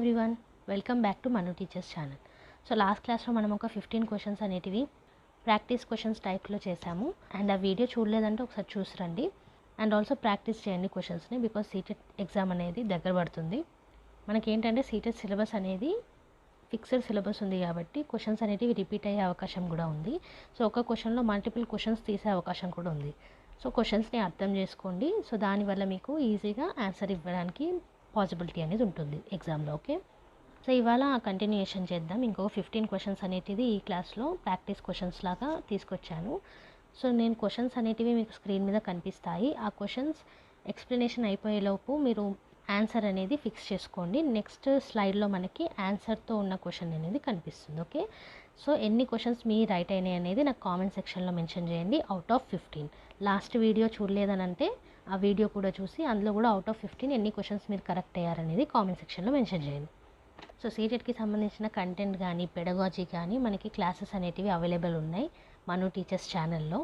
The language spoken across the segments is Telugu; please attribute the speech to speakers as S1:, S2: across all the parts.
S1: Everyone, welcome back to Manu teachers channel. So last క్లాస్లో మనం ఒక 15 క్వశ్చన్స్ అనేటివి ప్రాక్టీస్ క్వశ్చన్స్ టైప్లో చేసాము. అండ్ ఆ వీడియో చూడలేదంటే ఒకసారి చూసిరండి. అండ్ ఆల్సో ప్రాక్టీస్ చేయండి క్వశ్చన్స్ని, బికాజ్ సీటెట్ ఎగ్జామ్ అనేది దగ్గర పడుతుంది. మనకేంటంటే సీటెట్ సిలబస్ అనేది ఫిక్స్డ్ సిలబస్ ఉంది కాబట్టి క్వశ్చన్స్ అనేటివి రిపీట్ అయ్యే అవకాశం కూడా ఉంది. సో ఒక క్వశ్చన్లో మల్టిపుల్ క్వశ్చన్స్ తీసే అవకాశం కూడా ఉంది. సో క్వశ్చన్స్ని అర్థం చేసుకోండి. సో దానివల్ల మీకు ఈజీగా ఆన్సర్ ఇవ్వడానికి పాసిబిలిటీ అనేది ఉంటుంది ఎగ్జామ్లో. ఓకే, సో ఇవాళ కంటిన్యూయేషన్ చేద్దాం. ఇంకో 15 క్వశ్చన్స్ అనేటివి ఈ క్లాస్లో ప్రాక్టీస్ క్వశ్చన్స్ లాగా తీసుకొచ్చాను. సో నేను క్వశ్చన్స్ అనేటివి మీకు స్క్రీన్ మీద కనిపిస్తాయి. ఆ క్వశ్చన్స్ ఎక్స్ప్లెనేషన్ అయిపోయేలోపు మీరు ఆన్సర్ అనేది ఫిక్స్ చేసుకోండి. నెక్స్ట్ స్లైడ్లో మనకి ఆన్సర్తో ఉన్న క్వశ్చన్ అనేది కనిపిస్తుంది. ఓకే, సో ఎన్ని క్వశ్చన్స్ మీ రైట్ అయినాయి అనేది నాకు కామెంట్ సెక్షన్లో మెన్షన్ చేయండి. అవుట్ ఆఫ్ 15 లాస్ట్ వీడియో చూడలేదని అంటే ఆ వీడియో కూడా చూసి అందులో కూడా అవుట్ ఆఫ్ 15 ఎన్ని క్వశ్చన్స్ మీరు కరెక్ట్ అయ్యారనేది కామెంట్ సెక్షన్లో మెన్షన్ చేయండి. సో సీటెట్కి సంబంధించిన కంటెంట్ కానీ పెడగాజీ కానీ మనకి క్లాసెస్ అనేటివి అవైలబుల్ ఉన్నాయి మను టీచర్స్ ఛానల్లో.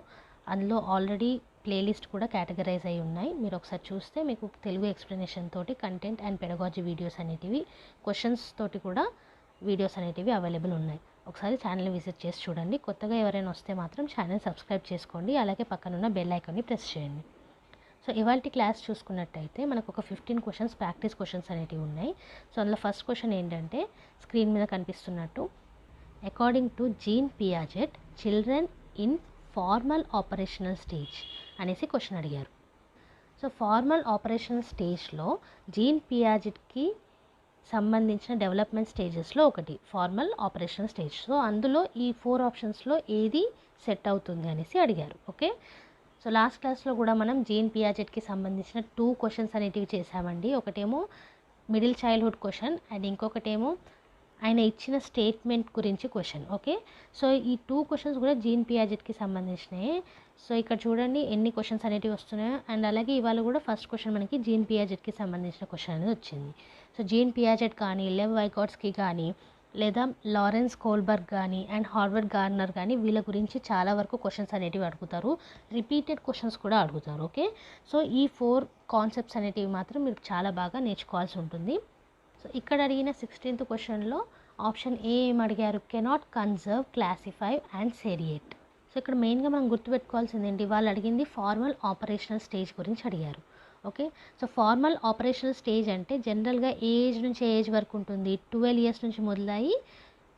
S1: అందులో ఆల్రెడీ ప్లేలిస్ట్ కూడా కేటగరైజ్ అయి ఉన్నాయి. మీరు ఒకసారి చూస్తే మీకు తెలుగు ఎక్స్ప్లెనేషన్ తోటి కంటెంట్ అండ్ పెడగాజీ వీడియోస్ అనేటివి, క్వశ్చన్స్ తోటి కూడా వీడియోస్ అనేటివి అవైలబుల్ ఉన్నాయి. ఒకసారి ఛానల్ విజిట్ చేసి చూడండి. కొత్తగా ఎవరైనా వస్తే మాత్రం ఛానల్ సబ్స్క్రైబ్ చేసుకోండి. అలాగే పక్కనున్న బెల్ ఐకాన్ని ప్రెస్ చేయండి. సో ఇవాళ క్లాస్ చూసుకున్నట్టయితే మనకు ఒక 15 క్వశ్చన్స్ ప్రాక్టీస్ క్వశ్చన్స్ అనేటివి ఉన్నాయి. సో అందులో ఫస్ట్ క్వశ్చన్ ఏంటంటే స్క్రీన్ మీద కనిపిస్తున్నట్టు, according to Jean Piaget children in formal operational stage అనేసి క్వశ్చన్ అడిగారు. సో ఫార్మల్ ఆపరేషనల్ స్టేజ్లో జీన్ పియాజెట్కి సంబంధించిన డెవలప్మెంట్ స్టేజెస్లో ఒకటి ఫార్మల్ ఆపరేషనల్ స్టేజ్. సో అందులో ఈ 4 ఆప్షన్స్లో ఏది సెట్ అవుతుంది అనేసి అడిగారు. ఓకే, సో లాస్ట్ క్లాస్లో కూడా మనం జీన్ పియాజెట్కి సంబంధించిన 2 క్వశ్చన్స్ అనేటివి చేసామండి. ఒకటేమో మిడిల్ చైల్డ్హుడ్ క్వశ్చన్ అండ్ ఇంకొకటేమో ఆయన ఇచ్చిన స్టేట్మెంట్ గురించి క్వశ్చన్. ఓకే, సో ఈ 2 క్వశ్చన్స్ కూడా జీన్ పియాజెట్కి సంబంధించినవి. సో ఇక్కడ చూడండి ఎన్ని క్వశ్చన్స్ అనేటివి వస్తున్నాయో. అండ్ అలాగే ఇవాళ కూడా ఫస్ట్ క్వశ్చన్ మనకి జీన్ పియాజెట్కి సంబంధించిన క్వశ్చన్ అనేది వచ్చింది. సో జీన్ పియాజెట్ కానీ లెవ్ వైగాట్స్కీ కానీ లేదా లారెన్స్ కోల్బర్గ్ కానీ అండ్ హార్వర్డ్ గార్నర్ కానీ వీళ్ళ గురించి చాలా వరకు క్వశ్చన్స్ అనేటివి అడుగుతారు. రిపీటెడ్ క్వశ్చన్స్ కూడా అడుగుతారు. ఓకే, సో ఈ 4 కాన్సెప్ట్స్ అనేటివి మాత్రం మీరు చాలా బాగా నేర్చుకోవాల్సి ఉంటుంది. సో ఇక్కడ అడిగిన 16th క్వశ్చన్లో ఆప్షన్ ఏ ఏం అడిగారు, cannot conserve, classify and seriate. So ఇక్కడ మెయిన్గా మనం గుర్తుపెట్టుకోవాల్సింది ఏంటి, వాళ్ళు అడిగింది ఫార్మల్ ఆపరేషనల్ స్టేజ్ గురించి అడిగారు. Okay, so formal operational stage అంటే జనరల్గా ఏజ్ నుంచి ఏజ్ వరకు ఉంటుంది. 12 years నుంచి మొదలయ్యి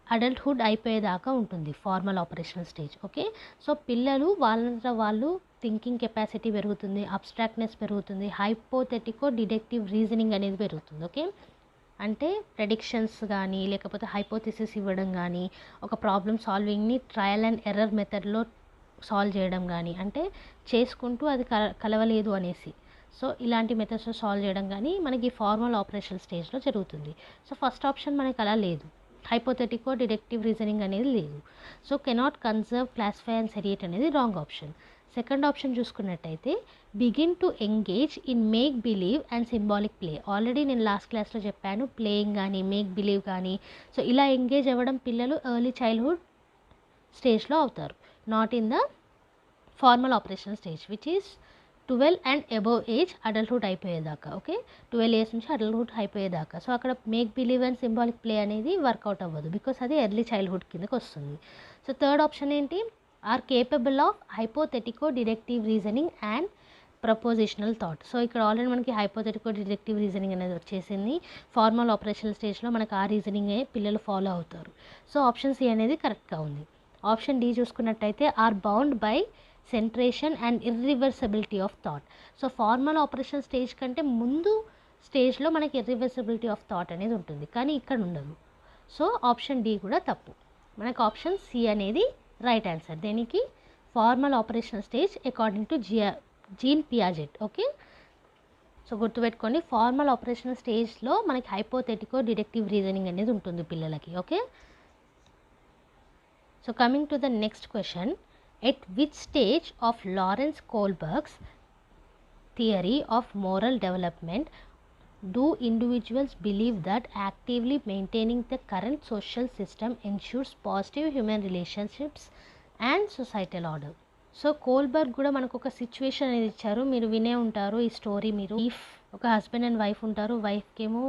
S1: అడల్ట్హుడ్ అయిపోయేదాకా ఉంటుంది formal operational stage. Okay, so పిల్లలు వాళ్ళంతా వాళ్ళు థింకింగ్ కెపాసిటీ పెరుగుతుంది, అబ్స్ట్రాక్ట్నెస్ పెరుగుతుంది, హైపోథెటికో డిడక్టివ్ రీజనింగ్ అనేది పెరుగుతుంది. ఓకే, అంటే ప్రెడిక్షన్స్ కానీ లేకపోతే హైపోథెసిస్ ఇవ్వడం కానీ, ఒక ప్రాబ్లమ్ సాల్వింగ్ని ట్రయల్ అండ్ ఎర్రర్ మెథడ్లో సాల్వ్ చేయడం కానీ, అంటే చేసుకుంటూ అది కలవలేదు అనేసి, సో ఇలాంటి మెథడ్స్లో సాల్వ్ చేయడం కానీ మనకి ఫార్మల్ ఆపరేషనల్ స్టేజ్లో జరుగుతుంది. సో ఫస్ట్ ఆప్షన్ మనకి అలా లేదు, హైపోథెటికో డిడక్టివ్ రీజనింగ్ అనేది లేదు. So cannot conserve, classify and seriate అనేది రాంగ్ ఆప్షన్. సెకండ్ ఆప్షన్ చూసుకున్నట్టయితే begin to engage in make believe and symbolic play. Already నేను లాస్ట్ క్లాస్లో చెప్పాను, ప్లేయింగ్ కానీ మేక్ బిలీవ్ కానీ, సో ఇలా ఎంగేజ్ అవ్వడం పిల్లలు ఎర్లీ చైల్డ్హుడ్ స్టేజ్లో అవుతారు, not in the formal operational stage which is 12 and above age adulthood అయిపోయేదాకా. ఓకే, 12 years నుంచి అడల్ట్హుడ్ అయిపోయేదాకా. సో అక్కడ make believe and symbolic play అనేది వర్కౌట్ అవ్వదు, బికాస్ అది ఎర్లీ చైల్డ్హుడ్ కిందకి వస్తుంది. సో థర్డ్ ఆప్షన్ ఏంటి, are capable of hypothetico deductive reasoning and propositional thought. So ఇక్కడ ఆల్రెడీ మనకి హైపోథెటికో డిడక్టివ్ రీజనింగ్ అనేది వచ్చేసింది. ఫార్మల్ ఆపరేషనల్ స్టేజ్లో మనకు ఆ రీజనింగే పిల్లలు ఫాలో అవుతారు. సో ఆప్షన్ సి అనేది కరెక్ట్గా ఉంది. ఆప్షన్ డి చూసుకున్నట్టయితే are bound by centration and irreversibility of thought. So formal operation stage కంటే ముందు స్టేజ్లో మనకి ఇర్రివర్సిబిలిటీ ఆఫ్ థాట్ అనేది ఉంటుంది, కానీ ఇక్కడ ఉండదు. సో ఆప్షన్ డి కూడా తప్పు. మనకు ఆప్షన్ సి అనేది రైట్ ఆన్సర్. దీనికి formal operational stage according to Jean Piaget. Okay, so గుర్తుపెట్టుకోండి, ఫార్మల్ ఆపరేషనల్ స్టేజ్లో మనకి హైపోథెటికో డిడక్టివ్ రీజనింగ్ అనేది ఉంటుంది పిల్లలకి. Okay, so coming to the next question, at which stage of Lawrence Kohlberg's theory of moral development do individuals believe that actively maintaining the current social system ensures positive human relationships and societal order? So Kohlberg కూడా మనకు ఒక సిచ్యువేషన్ అనేది ఇచ్చారు, మీరు వినే ఉంటారు ఈ స్టోరీ. మీరు ఇఫ్ ఒక హస్బెండ్ అండ్ వైఫ్ ఉంటారు, వైఫ్కి ఏమో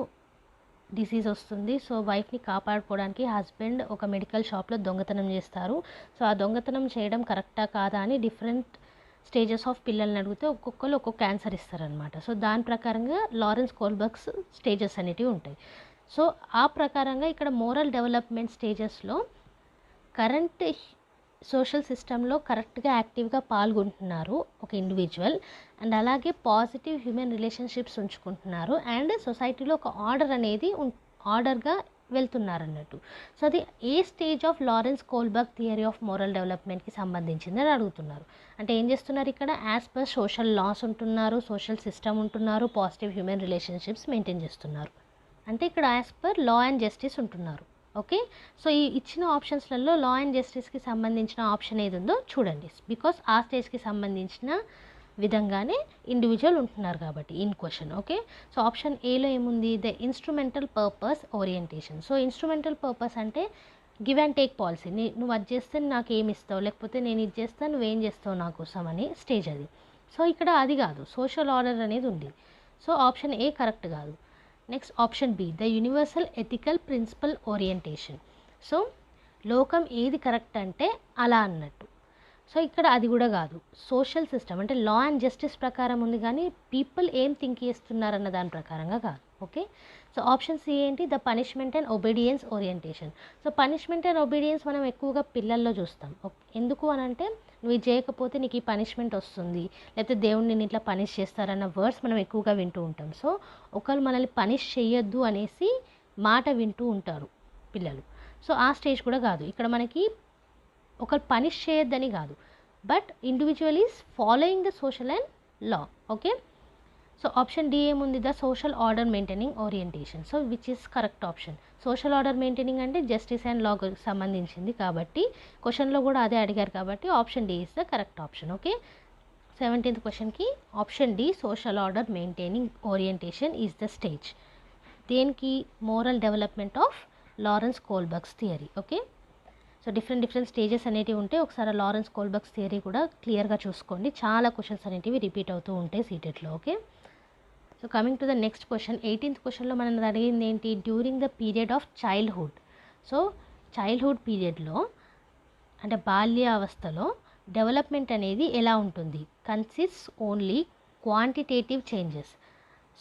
S1: డిసీజ్ వస్తుంది. సో వైఫ్ని కాపాడుకోవడానికి హస్బెండ్ ఒక మెడికల్ షాప్లో దొంగతనం చేస్తారు. సో ఆ దొంగతనం చేయడం కరెక్టా కాదా అని డిఫరెంట్ స్టేజెస్ ఆఫ్ పిల్లల్ని అడిగితే ఒక్కొక్కరు ఒక్కొక్క ఆన్సర్ ఇస్తారనమాట. సో దాని ప్రకారంగా లారెన్స్ కోల్బర్గ్స్ స్టేజెస్ అనేటివి ఉంటాయి. సో ఆ ప్రకారంగా ఇక్కడ మోరల్ డెవలప్మెంట్ స్టేజెస్లో కరెంట్ సోషల్ సిస్టంలో కరెక్ట్గా యాక్టివ్గా పాల్గొంటున్నారు ఒక ఇండివిజువల్, అండ్ అలాగే పాజిటివ్ హ్యూమన్ రిలేషన్షిప్స్ ఉంచుకుంటున్నారు, అండ్ సొసైటీలో ఒక ఆర్డర్ అనేది ఆర్డర్గా వెళ్తున్నారు అన్నట్టు. సో అది ఏ stage of Lawrence Kohlberg theory of moral డెవలప్మెంట్కి సంబంధించిందని అడుగుతున్నారు. అంటే ఏం చేస్తున్నారు ఇక్కడ, యాజ్ పర్ సోషల్ లాస్ ఉంటున్నారు, సోషల్ సిస్టమ్ ఉంటున్నారు, పాజిటివ్ హ్యూమన్ రిలేషన్షిప్స్ మెయింటైన్ చేస్తున్నారు. అంటే ఇక్కడ as per law and justice ఉంటున్నారు. ఓకే, సో ఈ ఇచ్చిన ఆప్షన్స్లలో లా అండ్ జస్టిస్కి సంబంధించిన ఆప్షన్ ఏది ఉందో చూడండి, బికాస్ ఆ స్టేజ్కి సంబంధించిన విధంగానే ఇండివిజువల్ ఉంటున్నారు కాబట్టి in question. Okay, so option ఏలో ఏముంది, the instrumental purpose orientation. So instrumental purpose అంటే గివ్ అండ్ టేక్ పాలసీ, నువ్వు అది చేస్తే నాకు ఏమి ఇస్తావు, లేకపోతే నేను ఇది చేస్తాను నువ్వేం చేస్తావు నా కోసం అని స్టేజ్ అది. సో ఇక్కడ అది కాదు, సోషల్ ఆర్డర్ అనేది ఉంది. సో ఆప్షన్ ఏ కరెక్ట్ కాదు. Next option B, the universal ethical principle orientation. So లోకం ఏది కరెక్ట్ అంటే అలా అన్నట్టు. సో ఇక్కడ అది కూడా కాదు, సోషల్ సిస్టమ్ అంటే లా అండ్ జస్టిస్ ప్రకారం ఉంది కానీ పీపుల్ ఏం థింక్ చేస్తున్నారన్న దాని ప్రకారంగా కాదు. ఓకే, సో ఆప్షన్ సి ఏంటి, the punishment and obedience orientation. So punishment and obedience మనం ఎక్కువగా పిల్లల్లో చూస్తాం. ఎందుకు అని అంటే నువ్వు ఇది చేయకపోతే నీకు ఈ పనిష్మెంట్ వస్తుంది, లేకపోతే దేవుడు నేను ఇట్లా పనిష్ చేస్తారన్న వర్డ్స్ మనం ఎక్కువగా వింటూ ఉంటాం. సో ఒకళ్ళు మనల్ని పనిష్ చేయొద్దు అనేసి మాట వింటూ ఉంటారు పిల్లలు. సో ఆ స్టేజ్ కూడా కాదు, ఇక్కడ మనకి ఒకరు పనిష్ చేయొద్దని కాదు, but individual is following the social and law. Okay, so option D ఏముంది, the social order maintaining orientation. So which is correct option. Social order maintaining అంటే జస్టిస్ అండ్ లాకు సంబంధించింది కాబట్టి క్వశ్చన్లో కూడా అదే అడిగారు కాబట్టి option D is the correct option. Okay, 17th క్వశ్చన్కి option D, social order maintaining orientation is the stage. దేనికి, moral development of Lawrence Kohlberg's theory. Okay, so different stages అనేటివి ఉంటాయి. ఒకసారి లారెన్స్ కోల్బర్గ్స్ థియరీ కూడా క్లియర్గా చూసుకోండి, చాలా క్వశ్చన్స్ అనేటివి రిపీట్ అవుతూ ఉంటాయి సీటెట్లో. Okay, so coming to the next question, 18th క్వశ్చన్లో మనం అడిగింది ఏంటి, during the period of childhood. So childhood పీరియడ్లో అంటే బాల్యావస్థలో డెవలప్మెంట్ అనేది ఎలా ఉంటుంది, consist only quantitative changes.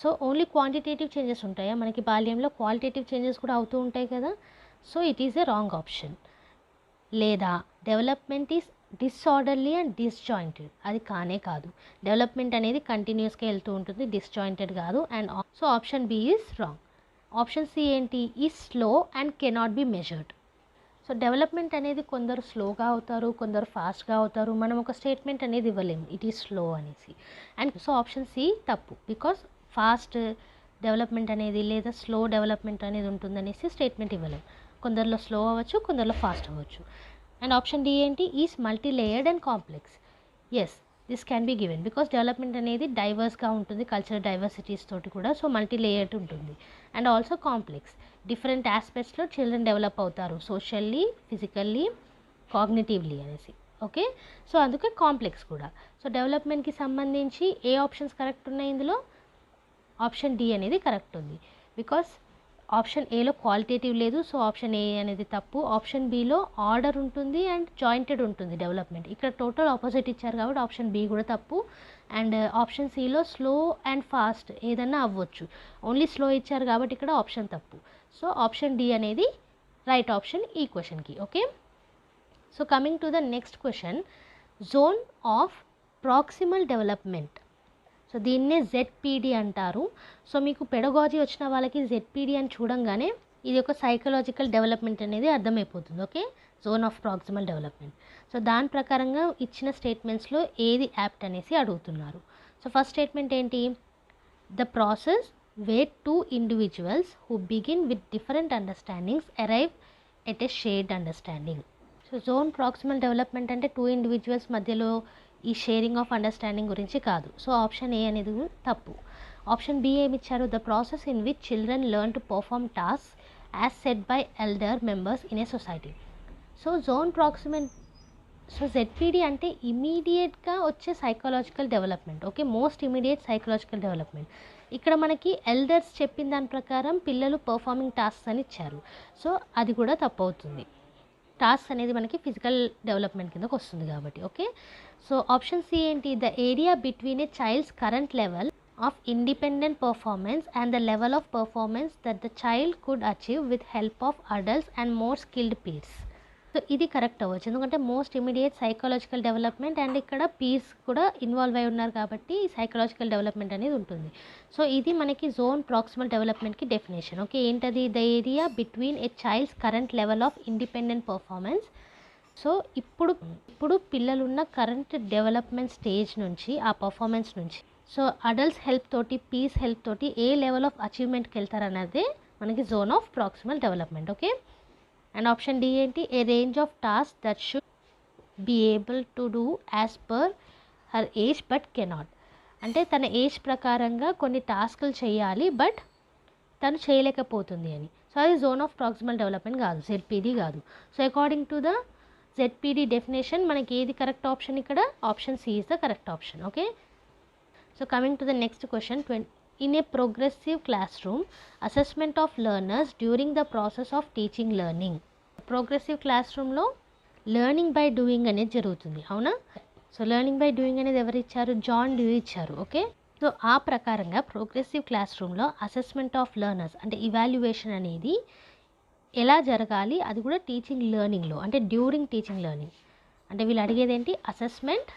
S1: So only quantitative changes ఉంటాయా, మనకి బాల్యంలో క్వాలిటేటివ్ చేంజెస్ కూడా అవుతూ ఉంటాయి కదా. So it is a wrong option. లేదా development is disorderly and disjointed, అది కానే కాదు. డెవలప్మెంట్ అనేది కంటిన్యూస్గా వెళ్తూ ఉంటుంది, డిస్జాయింటెడ్ కాదు. And so option B is wrong. Option C ఏంటి, is slow and cannot be measured. So development అనేది కొందరు స్లోగా అవుతారు, కొందరు ఫాస్ట్గా అవుతారు. మనం ఒక స్టేట్మెంట్ అనేది ఇవ్వలేము ఇట్ ఈజ్ స్లో అనేసి. అండ్ సో ఆప్షన్ సి తప్పు, బికాస్ ఫాస్ట్ డెవలప్మెంట్ అనేది లేదా స్లో డెవలప్మెంట్ అనేది ఉంటుందనేసి స్టేట్మెంట్ ఇవ్వలేము. కొందరిలో స్లో అవ్వచ్చు, కొందరిలో ఫాస్ట్ అవ్వచ్చు. అండ్ ఆప్షన్ డి ఏంటి, is multi layered and complex. Yes, this can be given because development అనేది డైవర్స్గా ఉంటుంది, కల్చరల్ డైవర్సిటీస్ తోటి కూడా. సో మల్టీ లేయర్డ్ ఉంటుంది అండ్ ఆల్సో కాంప్లెక్స్. డిఫరెంట్ ఆస్పెక్ట్స్లో చిల్డ్రన్ డెవలప్ అవుతారు, సోషల్లీ, ఫిజికల్లీ, కాగ్నిటివ్లీ అనేసి. ఓకే, సో అందుకే కాంప్లెక్స్ కూడా. సో డెవలప్మెంట్కి సంబంధించి ఏ ఆప్షన్స్ కరెక్ట్ ఉన్నాయి ఇందులో, ఆప్షన్ డి అనేది కరెక్ట్ ఉంది. బికాస్ ఆప్షన్ ఏలో క్వాలిటేటివ్ లేదు, సో ఆప్షన్ ఏ అనేది తప్పు. ఆప్షన్ బిలో ఆర్డర్ ఉంటుంది అండ్ జాయింటెడ్ ఉంటుంది డెవలప్మెంట్. ఇక్కడ టోటల్ ఆపోజిట్ ఇచ్చారు కాబట్టి ఆప్షన్ బి కూడా తప్పు. అండ్ ఆప్షన్ సిలో స్లో అండ్ ఫాస్ట్ ఏదన్నా అవ్వచ్చు, ఓన్లీ స్లో ఇచ్చారు కాబట్టి ఇక్కడ ఆప్షన్ తప్పు. సో ఆప్షన్ డి అనేది రైట్ ఆప్షన్ ఈ క్వశ్చన్కి. Okay, so coming to the next question, zone of proximal development. So దీన్నే ZPD అంటారు. సో మీకు పెడగాజీ వచ్చిన వాళ్ళకి ZPD అని చూడంగానే ఇది ఒక సైకలాజికల్ డెవలప్మెంట్ అనేది అర్థమైపోతుంది. Okay, zone of proximal development. So దాని ప్రకారంగా ఇచ్చిన స్టేట్మెంట్స్లో ఏది యాప్ట్ అనేసి అడుగుతున్నారు. సో ఫస్ట్ స్టేట్మెంట్ ఏంటి, the process where two individuals who begin with different understandings arrive at a shared understanding. So zone proximal development అంటే టూ ఇండివిజువల్స్ మధ్యలో ఈ షేరింగ్ ఆఫ్ అండర్స్టాండింగ్ గురించి కాదు. సో ఆప్షన్ ఏ అనేది తప్పు. ఆప్షన్ బి ఏమి ఇచ్చారు, the process in which children learn to perform task as set by elder members in a society. So zone proximal, so ZPD అంటే ఇమీడియట్గా వచ్చే psychological development. Okay, most immediate psychological development. ఇక్కడ మనకి ఎల్డర్స్ చెప్పిన దాని ప్రకారం పిల్లలు పర్ఫార్మింగ్ టాస్క్స్ అని ఇచ్చారు. సో అది కూడా తప్పు అవుతుంది. టాస్క్ అనేది మనకి ఫిజికల్ డెవలప్మెంట్ కిందకు వస్తుంది కాబట్టి. ఓకే, సో ఆప్షన్ సి ఏంటి, the area between a child's current level of independent performance and the level of performance that the child could achieve with help of adults and more skilled peers. So ఇది కరెక్ట్ అవ్వచ్చు, ఎందుకంటే most immediate psychological development and ఇక్కడ పీర్స్ కూడా ఇన్వాల్వ్ అయి ఉన్నారు కాబట్టి సైకలాజికల్ డెవలప్మెంట్ అనేది ఉంటుంది. సో ఇది మనకి జోన్ ప్రాక్సిమల్ డెవలప్మెంట్కి డెఫినేషన్. ఓకే, ఏంటది, the area between a child's current level of independent performance. So ఇప్పుడు పిల్లలున్న కరెంట్ డెవలప్మెంట్ స్టేజ్ నుంచి, ఆ పర్ఫార్మెన్స్ నుంచి, సో అడల్ట్స్ హెల్ప్ తోటి, పీస్ హెల్ప్ తోటి ఏ లెవెల్ ఆఫ్ అచీవ్మెంట్కి వెళ్తారన్నదే మనకి zone of proximal development. Okay, and option D ఏంటి, a range of task that should be able to do as per her age but cannot. అంటే తన ఏజ్ ప్రకారంగా కొన్ని టాస్కులు చేయాలి బట్ తను చేయలేకపోతుంది అని. సో అది జోన్ ఆఫ్ ప్రాక్సిమల్ డెవలప్మెంట్ కాదు, జెడ్పీడీ కాదు. So according to the ZPD definition మనకి ఏది కరెక్ట్ ఆప్షన్, ఇక్కడ option C is the correct option. Okay, so coming to the next question, in a progressive classroom, assessment of learners during the process of teaching learning. Progressive classroom లో లెర్నింగ్ బై డూయింగ్ అనేది జరుగుతుంది, అవునా? సో లెర్నింగ్ బై డూయింగ్ అనేది ఎవరు ఇచ్చారు, జాన్ డ్యూయి ఇచ్చారు. ఓకే, సో ఆ ప్రకారంగా ప్రోగ్రెసివ్ క్లాస్ రూమ్లో అసెస్మెంట్ ఆఫ్ లెర్నర్స్ అంటే ఇవాల్యుయేషన్ అనేది ఎలా జరగాలి, అది కూడా టీచింగ్ లెర్నింగ్లో, అంటే డ్యూరింగ్ టీచింగ్ లెర్నింగ్. అంటే వీళ్ళు అడిగేది ఏంటి, assessment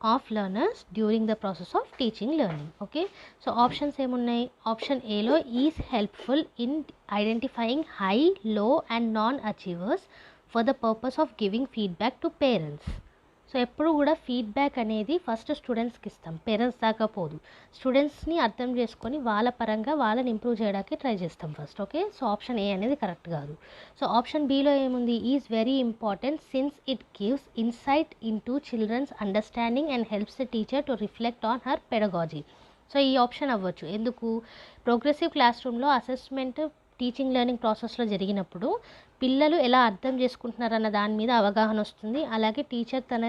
S1: of learners during the process of teaching learning. Okay, so options ఏమున్నాయి, ఆప్షన్ ఏలో is helpful in identifying high, low and non achievers for the purpose of giving feedback to parents. So ఎప్పుడు కూడా ఫీడ్బ్యాక్ అనేది ఫస్ట్ స్టూడెంట్స్కి ఇస్తాం, పేరెంట్స్ దాకా పోదు. స్టూడెంట్స్ని అర్థం చేసుకొని వాళ్ళ పరంగా వాళ్ళని ఇంప్రూవ్ చేయడానికి ట్రై చేస్తాం first. Okay, so option A అనేది కరెక్ట్ కాదు. సో ఆప్షన్ బిలో ఏముంది, is very important since it gives insight into children's understanding and helps the teacher to reflect on her pedagogy. So ఈ ఆప్షన్ అవ్వచ్చు, ఎందుకు, ప్రోగ్రెసివ్ క్లాస్ రూమ్లో అసెస్మెంట్ టీచింగ్ లెర్నింగ్ ప్రాసెస్లో జరిగినప్పుడు పిల్లలు ఎలా అర్థం చేసుకుంటున్నారన్న దాని మీద అవగాహన వస్తుంది, అలాగే టీచర్ తన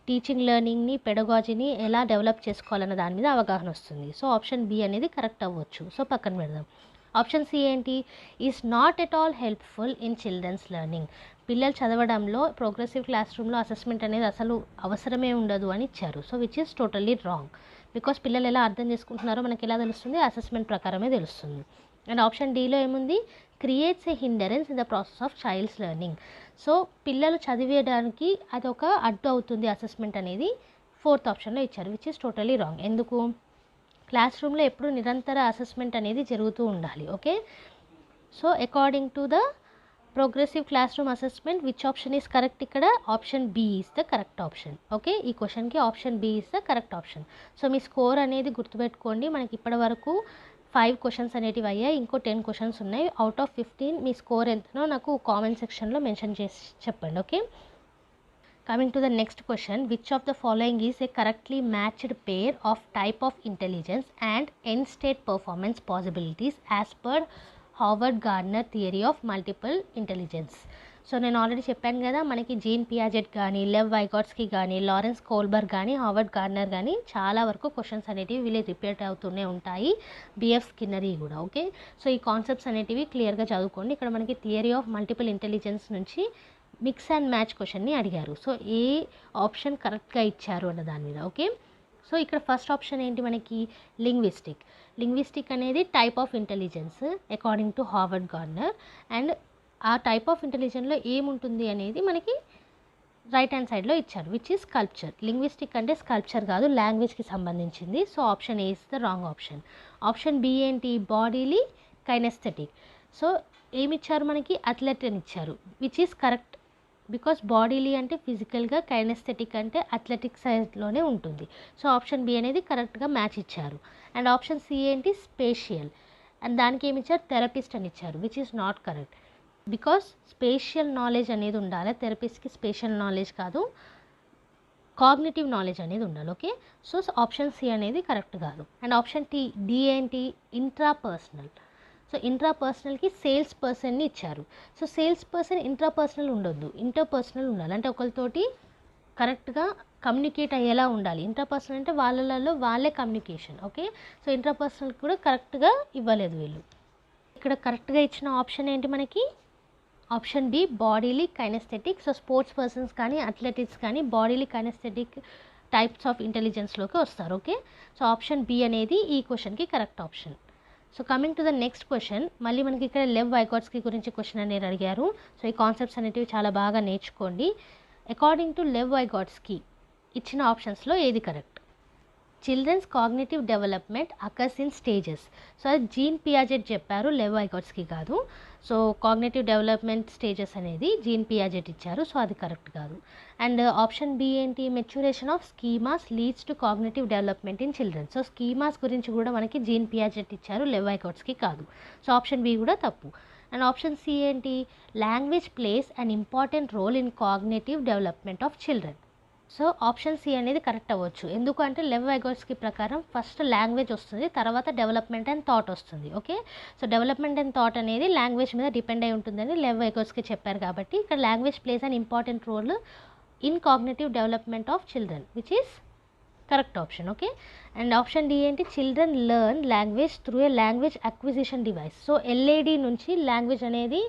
S1: టీచింగ్ లెర్నింగ్ని, పెడగాజీని ఎలా డెవలప్ చేసుకోవాలన్న దాని మీద అవగాహన వస్తుంది. సో ఆప్షన్ బి అనేది కరెక్ట్ అవ్వచ్చు. సో పక్కన పెడదాం. ఆప్షన్ సి ఏంటి, is not at all helpful in children's learning. పిల్లలు చదవడంలో ప్రోగ్రెసివ్ క్లాస్ రూమ్లో అసెస్మెంట్ అనేది అసలు అవసరమే ఉండదు అని ఇచ్చారు. So which is totally wrong, because పిల్లలు ఎలా అర్థం చేసుకుంటున్నారో మనకి ఎలా తెలుస్తుంది, అసెస్మెంట్ ప్రకారమే తెలుస్తుంది. అండ్ ఆప్షన్ డీలో ఏముంది, creates a hindrance in the process of child's learning. So పిల్లలు చదివేయడానికి అదొక అడ్డు అవుతుంది అసెస్మెంట్ అనేది ఫోర్త్ ఆప్షన్లో ఇచ్చారు, విచ్ ఈస్ టోటలీ రాంగ్. ఎందుకు, క్లాస్ రూమ్లో ఎప్పుడు నిరంతర అసెస్మెంట్ అనేది జరుగుతూ ఉండాలి. Okay, so according to the progressive class room assessment which option is correct, ఇక్కడ option B is the correct option. Okay, ఈ క్వశ్చన్కి option B is the correct option. So మీ స్కోర్ అనేది గుర్తుపెట్టుకోండి, మనకి ఇప్పటి వరకు 5 క్వశ్చన్స్ అనేటివి అయ్యాయి, ఇంకో 10 క్వశ్చన్స్ ఉన్నాయి. అవుట్ ఆఫ్ 15 మీ స్కోర్ ఎంతనో నాకు కామెంట్ సెక్షన్లో మెన్షన్ చేసి చెప్పండి. Okay, coming to the next question, which of the following is a correctly matched pair of type of intelligence and end state performance possibilities as per Harvard Gardner theory of multiple intelligence. So నేను ఆల్రెడీ చెప్పాను కదా, మనకి జీన్ పియాజెట్ కానీ, లెవ్ వైగాట్స్కీ కానీ, లారెన్స్ కోల్బర్గ్ కానీ, హార్వర్డ్ గార్డ్నర్ కానీ చాలా వరకు క్వశ్చన్స్ అనేటివి వీళ్ళు రిపీట్ అవుతూనే ఉంటాయి, బిఎఫ్ స్కిన్నరీ కూడా. ఓకే, సో ఈ కాన్సెప్ట్స్ అనేటివి క్లియర్గా చదువుకోండి. ఇక్కడ మనకి థియరీ ఆఫ్ మల్టిపుల్ ఇంటెలిజెన్స్ నుంచి మిక్స్ అండ్ మ్యాచ్ క్వశ్చన్ని అడిగారు. సో ఏ ఆప్షన్ కరెక్ట్గా ఇచ్చారు అన్న దాని మీద. ఓకే, సో ఇక్కడ ఫస్ట్ ఆప్షన్ ఏంటి మనకి, లింగ్విస్టిక్ అనేది type of intelligence according to Harvard Gardner. And ఆ టైప్ ఆఫ్ ఇంటెలిజెన్స్లో ఏముంటుంది అనేది మనకి రైట్ హ్యాండ్ సైడ్లో ఇచ్చారు, విచ్ ఈస్ స్కల్ప్చర్. లింగ్విస్టిక్ అంటే స్కల్ప్చర్ కాదు, లాంగ్వేజ్కి సంబంధించింది. So option A is the wrong option. Option B ఏంటి, బాడీలీ కైనెస్థెటిక్. సో ఏమిచ్చారు మనకి, అథ్లెట్ అని ఇచ్చారు, which is correct, because bodily అంటే ఫిజికల్గా, కైనెస్థెటిక్ అంటే అథ్లెటిక్ సైడ్లోనే ఉంటుంది. సో ఆప్షన్ బి అనేది కరెక్ట్గా మ్యాచ్ ఇచ్చారు. అండ్ ఆప్షన్ సి ఏంటి, స్పేషియల్, అండ్ దానికి ఏమి ఇచ్చారు, థెరపిస్ట్ అని ఇచ్చారు, which is not correct, because spatial knowledge అనేది ఉండాలి. థెరపిస్ట్కి స్పేషియల్ నాలెడ్జ్ కాదు, కాగ్నిటివ్ నాలెడ్జ్ అనేది ఉండాలి. ఓకే, సో ఆప్షన్ సి అనేది కరెక్ట్ కాదు. అండ్ ఆప్షన్ డి ఏంటి, ఇంట్రాపర్సనల్. సో ఇంట్రాపర్సనల్కి సేల్స్ పర్సన్ని ఇచ్చారు. సో సేల్స్ పర్సన్ ఇంట్రాపర్సనల్ ఉండొద్దు, ఇంటర్పర్సనల్ ఉండాలి. అంటే ఒకరితోటి కరెక్ట్గా కమ్యూనికేట్ అయ్యేలా ఉండాలి. ఇంట్రాపర్సనల్ అంటే వాళ్ళలో వాళ్ళే కమ్యూనికేషన్. ఓకే, సో ఇంట్రాపర్సనల్ కూడా కరెక్ట్గా ఇవ్వలేదు వీళ్ళు. ఇక్కడ కరెక్ట్గా ఇచ్చిన ఆప్షన్ ఏంటి మనకి? Option B, bodily kinesthetic. So sports persons కానీ అథ్లెటిక్స్ కానీ బాడీలీ కైనెస్థెటిక్ టైప్స్ ఆఫ్ ఇంటెలిజెన్స్లోకి వస్తారు. ఓకే, సో ఆప్షన్ బి అనేది ఈ క్వశ్చన్కి correct option. So coming to the next question, మళ్ళీ మనకి ఇక్కడ లెవ్ వైగాట్స్కీ గురించి క్వశ్చన్ అనేది అడిగారు. సో ఈ కాన్సెప్ట్స్ అనేటివి చాలా బాగా నేర్చుకోండి. అకార్డింగ్ టు లెవ్ వైగాట్స్కీ ఇచ్చిన ఆప్షన్స్లో ఏది correct? Children's cognitive development occurs in stages. So అది జీన్ పియాజెట్ చెప్పారు, లెవ్ వైగాట్స్కీ కాదు. సో కాగ్నిటివ్ డెవలప్మెంట్ స్టేజెస్ అనేది జీన్ పియాజెట్ ఇచ్చారు, సో అది కరెక్ట్ కాదు. అండ్ ఆప్షన్ బి ఏంటి? Maturation of schemas leads to cognitive development in children. So schemas గురించి కూడా మనకి జీన్ పియాజెట్ ఇచ్చారు, లెవ్ వైగాట్స్కీ కాదు. సో ఆప్షన్ బి కూడా తప్పు. అండ్ ఆప్షన్ సి ఏంటి? Language plays an important role in cognitive development of children. So option C అనేది కరెక్ట్ అవ్వచ్చు. ఎందుకంటే లెవ్ వైగాట్స్కీ ప్రకారం ఫస్ట్ లాంగ్వేజ్ వస్తుంది, తర్వాత డెవలప్మెంట్ అండ్ థాట్ వస్తుంది. Okay, so development and thought అనేది లాంగ్వేజ్ మీద డిపెండ్ అయి ఉంటుందని లెవ్ వైగాట్స్కీ చెప్పారు. కాబట్టి ఇక్కడ language plays an important role in cognitive development of children, which is correct option. Okay, and option D ఏంటి? Children learn language through a language acquisition device. So LAD నుంచి లాంగ్వేజ్ అనేది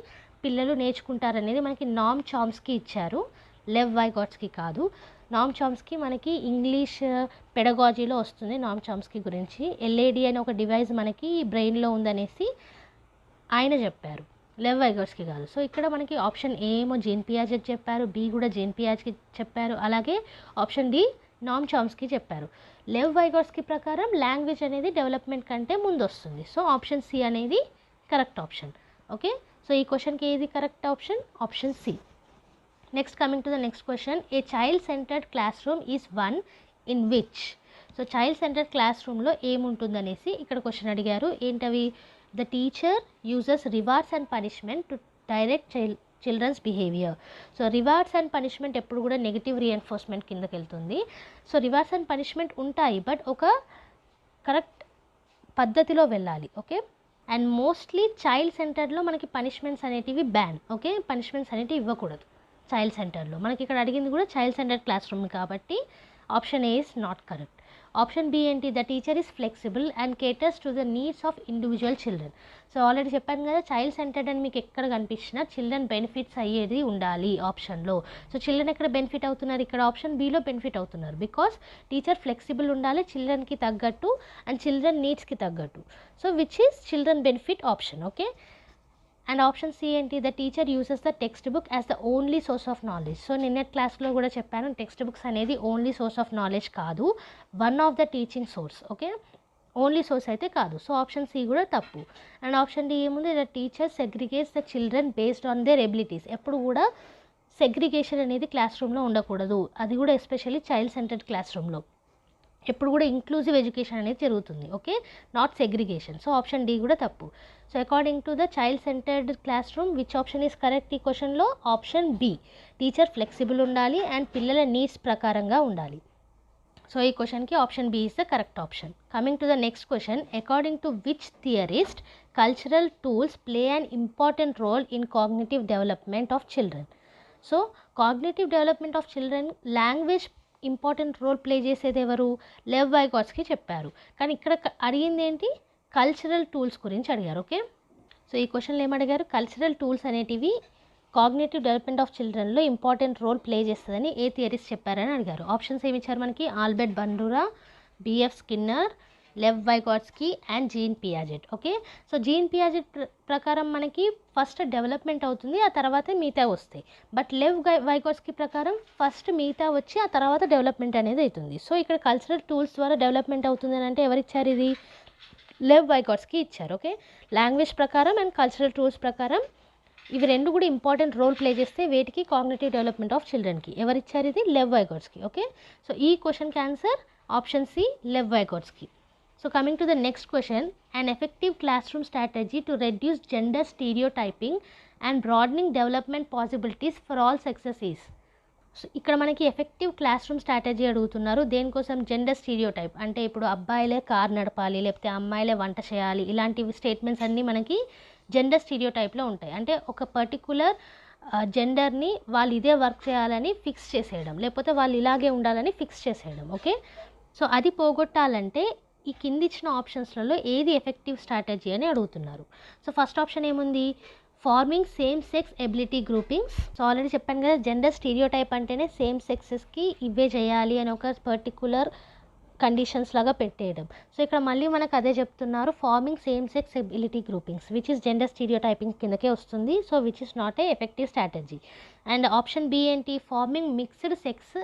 S1: పిల్లలు నేర్చుకుంటారనేది మనకి నామ్ చామ్స్కీ ఇచ్చారు, లెవ్ వైగాట్స్కీ కాదు. నామ్ చామ్స్కీ మనకి ఇంగ్లీష్ పెడగాజీలో వస్తుంది. నామ్ చామ్స్కీ గురించి ఎల్ఏడి అనే ఒక డివైస్ మనకి బ్రెయిన్లో ఉందనేసి ఆయన చెప్పారు, లెవ్ వైగాట్స్కీ కాదు. సో ఇక్కడ మనకి ఆప్షన్ ఏ ఏమో జీన్ పియాజెట్ చెప్పారు, బి కూడా జీన్ పియాజెట్కి చెప్పారు, అలాగే ఆప్షన్ డి నామ్ చామ్స్కీ చెప్పారు. లెవ్ వైగాట్స్కీ ప్రకారం లాంగ్వేజ్ అనేది డెవలప్మెంట్ కంటే ముందు వస్తుంది. సో ఆప్షన్ సి అనేది కరెక్ట్ ఆప్షన్. ఓకే, సో ఈ క్వశ్చన్కి ఏది correct option? Option C. Next coming to the next question, a child centred class room is one in which. So child centred class రూమ్లో ఏముంటుందనేసి ఇక్కడ క్వశ్చన్ అడిగారు. ఏంటవి? The teacher uses rewards and punishment to direct children's behaviour. So rewards and punishment ఎప్పుడు కూడా నెగిటివ్ రీఎన్ఫోర్స్మెంట్ కిందకి వెళ్తుంది. సో రివార్డ్స్ అండ్ పనిష్మెంట్ ఉంటాయి, బట్ ఒక కరెక్ట్ పద్ధతిలో వెళ్ళాలి. ఓకే, అండ్ మోస్ట్లీ చైల్డ్ సెంటర్లో మనకి పనిష్మెంట్స్ అనేటివి బ్యాన్. ఓకే, పనిష్మెంట్స్ అనేటివి ఇవ్వకూడదు చైల్డ్ సెంటర్లో. మనకి ఇక్కడ అడిగింది కూడా చైల్డ్ సెంటర్ క్లాస్ రూమ్ కాబట్టి option A is not correct. Option B ఏంటి? The teacher is flexible and caters to the needs of individual children. So already చెప్పాను కదా, చైల్డ్ సెంటర్డ్ అని మీకు ఎక్కడ కనిపించినా చిల్డ్రన్ బెనిఫిట్స్ అయ్యేది ఉండాలి ఆప్షన్లో. సో చిల్డ్రన్ ఎక్కడ బెనిఫిట్ అవుతున్నారు? ఇక్కడ ఆప్షన్ బిలో బెనిఫిట్ అవుతున్నారు. బికాస్ టీచర్ ఫ్లెక్సిబుల్ ఉండాలి చిల్డ్రన్కి తగ్గట్టు అండ్ చిల్డ్రన్ నీడ్స్కి తగ్గట్టు. So which is children benefit option. Okay, and option C ఏంటి? The teacher uses the text book as the only source of knowledge. So నిన్నటి క్లాస్లో కూడా చెప్పాను, టెక్స్ట్ బుక్స్ అనేది ఓన్లీ సోర్స్ ఆఫ్ నాలెడ్జ్ కాదు, one of the teaching source. Okay, only source అయితే కాదు. సో ఆప్షన్ సి కూడా తప్పు. అండ్ ఆప్షన్ డి ఏముంది? The teacher segregates the children based on their abilities. ఎప్పుడు కూడా సెగ్రిగేషన్ అనేది క్లాస్ రూమ్లో ఉండకూడదు, అది కూడా ఎస్పెషల్లీ చైల్డ్ సెంటర్డ్ క్లాస్ రూమ్లో. ఎప్పుడు కూడా ఇంక్లూజివ్ ఎడ్యుకేషన్ అనేది జరుగుతుంది. Okay, not segregation. So option D కూడా తప్పు. So according to the child centred class room which option is correct? ఈ క్వశ్చన్లో ఆప్షన్ బి, టీచర్ ఫ్లెక్సిబుల్ ఉండాలి అండ్ పిల్లల నీడ్స్ ప్రకారంగా ఉండాలి. సో ఈ క్వశ్చన్కి option B is the correct option. Coming to the next question, according to which theorist cultural tools play an important role in cognitive development of children. So cognitive development of children language important role play చేసేది ఎవరు? లెవ్ వైగాట్స్కీ చెప్పారు. కానీ ఇక్కడ అడిగింది ఏంటి? కల్చరల్ టూల్స్ గురించి అడిగారు. ఓకే, సో ఈ క్వశ్చన్లో ఏమడిగారు? కల్చరల్ టూల్స్ అనేటివి కాగ్నిటివ్ డెవలప్మెంట్ ఆఫ్ చిల్డ్రన్లో ఇంపార్టెంట్ రోల్ ప్లే చేస్తుందని ఏ థియరీస్ చెప్పారని అడిగారు. ఆప్షన్స్ ఏమి ఇచ్చారు మనకి? Albert Bandura, B F Skinner, Lev Vygotsky and Jean Piaget. Okay, so Jean Piaget ప్రకారం మనకి ఫస్ట్ డెవలప్మెంట్ అవుతుంది, ఆ తర్వాత మిగతా వస్తాయి. బట్ లెవ్ వైగాట్స్కీ ప్రకారం ఫస్ట్ మిగతా వచ్చి ఆ తర్వాత డెవలప్మెంట్ అనేది అవుతుంది. సో ఇక్కడ కల్చరల్ టూల్స్ ద్వారా డెవలప్మెంట్ అవుతుంది అని అంటే ఎవరు ఇచ్చారు? ఇది లెవ్ వైగాట్స్కీ ఇచ్చారు. ఓకే, లాంగ్వేజ్ ప్రకారం అండ్ కల్చరల్ టూల్స్ ప్రకారం ఇవి రెండు కూడా ఇంపార్టెంట్ రోల్ ప్లే చేస్తే వేటికి? కాగ్నిటివ్ డెవలప్మెంట్ ఆఫ్ చిల్డ్రన్కి. ఎవరు ఇచ్చారు? ఇది లెవ్ వైగాట్స్కీ. ఓకే, సో ఈ క్వశ్చన్కి answer option C, Lev Vygotsky. So coming to the next question, an effective classroom strategy to reduce gender stereotyping and broadening development possibilities for all sexes is. So ఇక్కడ మనకి ఎఫెక్టివ్ క్లాస్ రూమ్ స్ట్రాటజీ అడుగుతున్నారు. దేనికోసం? జెండర్ స్టీరియోటైప్ అంటే ఇప్పుడు అబ్బాయిలే కార్ నడపాలి, లేకపోతే అమ్మాయిలే వంట చేయాలి, ఇలాంటివి స్టేట్మెంట్స్ అన్నీ మనకి జెండర్ స్టీరియోటైప్లో ఉంటాయి. అంటే ఒక పర్టికులర్ జెండర్ని వాళ్ళు ఇదే వర్క్ చేయాలని ఫిక్స్ చేసేయడం, లేకపోతే వాళ్ళు ఇలాగే ఉండాలని ఫిక్స్ చేసేయడం. ఓకే, సో అది పోగొట్టాలంటే ఈ కింది ఇచ్చిన ఆప్షన్స్లలో ఏది ఎఫెక్టివ్ స్ట్రాటజీ అని అడుగుతున్నారు. సో ఫస్ట్ ఆప్షన్ ఏముంది, farming same sex ability groupings. So already చెప్పాను కదా, జెండర్ స్టీరియోటైప్ అంటేనే సేమ్ సెక్సెస్కి ఇవే చేయాలి అని ఒక పర్టికులర్ కండిషన్స్ లాగా పెట్టేయడం. సో ఇక్కడ మళ్ళీ మనకు అదే చెప్తున్నారు, forming same sex ability groupings which is gender stereotyping కిందకే వస్తుంది. So which is not a effective strategy. And option B ఏంటి, forming mixed sex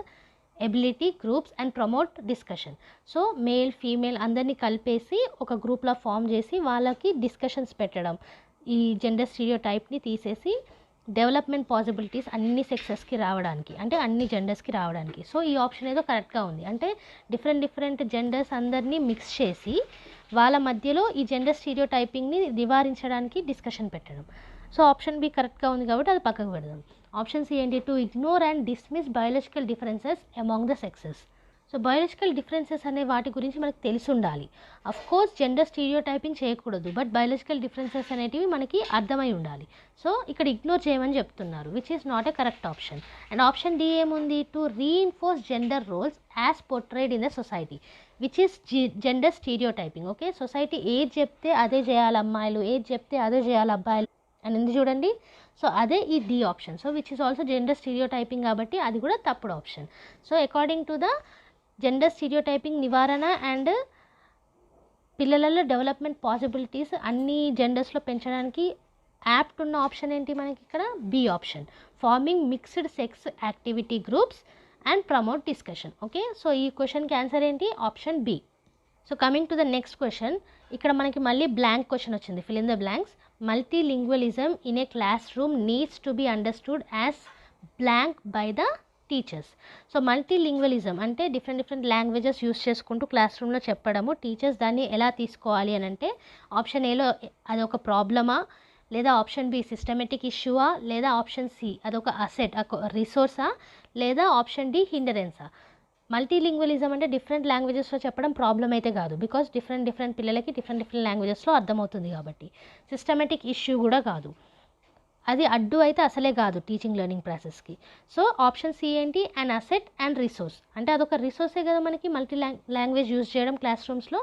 S1: ability groups and promote discussion. So male female అందరినీ కలిపేసి ఒక గ్రూప్లో ఫామ్ చేసి వాళ్ళకి డిస్కషన్స్ పెట్టడం, ఈ జెండర్ స్టీరియోటైప్ని తీసేసి డెవలప్మెంట్ పాసిబిలిటీస్ అన్ని సెక్సెస్కి రావడానికి, అంటే అన్ని జెండర్స్కి రావడానికి. సో ఈ ఆప్షన్ ఏదో కరెక్ట్గా ఉంది, అంటే డిఫరెంట్ జెండర్స్ అందరినీ మిక్స్ చేసి వాళ్ళ మధ్యలో ఈ జెండర్ స్టీరియోటైపింగ్ని నివారించడానికి డిస్కషన్ పెట్టడం. సో ఆప్షన్ బి కరెక్ట్గా ఉంది కాబట్టి అది పక్కకు పెడదాం. ఆప్షన్ సి ఏంటి, to ignore and dismiss biological differences among the sexes. So biological differences అనే వాటి గురించి మనకు తెలిసి ఉండాలి. అఫ్కోర్స్ జెండర్ స్టీరియోటైపింగ్ చేయకూడదు, బట్ బయాలజికల్ డిఫరెన్సెస్ అనేటివి మనకి అర్థమై ఉండాలి. సో ఇక్కడ ఇగ్నోర్ చేయమని చెప్తున్నారు, which is not a correct option. And option D ఏముంది, to reinforce gender roles as portrayed in the society which is gender stereotyping. Okay, society ఏది చెప్తే అదే చేయాలి అమ్మాయిలు, ఏది చెప్తే అదే చేయాలి అబ్బాయిలు అని ఉంది చూడండి. సో అదే ఈ D option. So which is also gender stereotyping కాబట్టి అది కూడా తప్పుడు option. So according to the gender stereotyping నివారణ అండ్ పిల్లలలో డెవలప్మెంట్ పాసిబిలిటీస్ అన్ని జెండర్స్లో పెంచడానికి యాప్ట్ ఉన్న ఆప్షన్ ఏంటి మనకి ఇక్కడ, B option, forming mixed sex activity groups and promote discussion. Okay, so ఈ క్వశ్చన్కి ఆన్సర్ ఏంటి, option B. So coming to the next question, ఇక్కడ మనకి మళ్ళీ బ్లాంక్ క్వశ్చన్ వచ్చింది, fill in the blanks. Multilingualism in a class room needs to be understood as blank by the teachers. So multilingualism అంటే డిఫరెంట్ లాంగ్వేజెస్ యూస్ చేసుకుంటూ క్లాస్ రూమ్లో చెప్పడము, టీచర్స్ దాన్ని ఎలా తీసుకోవాలి అని అంటే, ఆప్షన్ ఏలో అదొక ప్రాబ్లమా, లేదా ఆప్షన్ బి సిస్టమేటిక్ ఇష్యూవా, లేదా ఆప్షన్ సి అదొక అసెట్ రిసోర్సా, లేదా ఆప్షన్ డి హిండరెన్సా. మల్టీలింగ్వలిజం అంటే డిఫరెంట్ లాంగ్వేజెస్లో చెప్పడం ప్రాబ్లం అయితే కాదు, బికాస్ డిఫరెంట్ పిల్లలకి డిఫరెంట్ లాంగ్వేజెస్లో అర్థమవుతుంది కాబట్టి. సిస్టమేటిక్ ఇష్యూ కూడా కాదు, అది అడ్డు అయితే అసలే కాదు టీచింగ్ లెర్నింగ్ ప్రాసెస్కి. సో ఆప్షన్ సి ఏంటి, అన్ అసెట్ అండ్ రిసోర్స్, అంటే అదొక రిసోర్సే కదా మనకి మల్టీ లాంగ్వేజ్ యూజ్ చేయడం క్లాస్ రూమ్స్లో.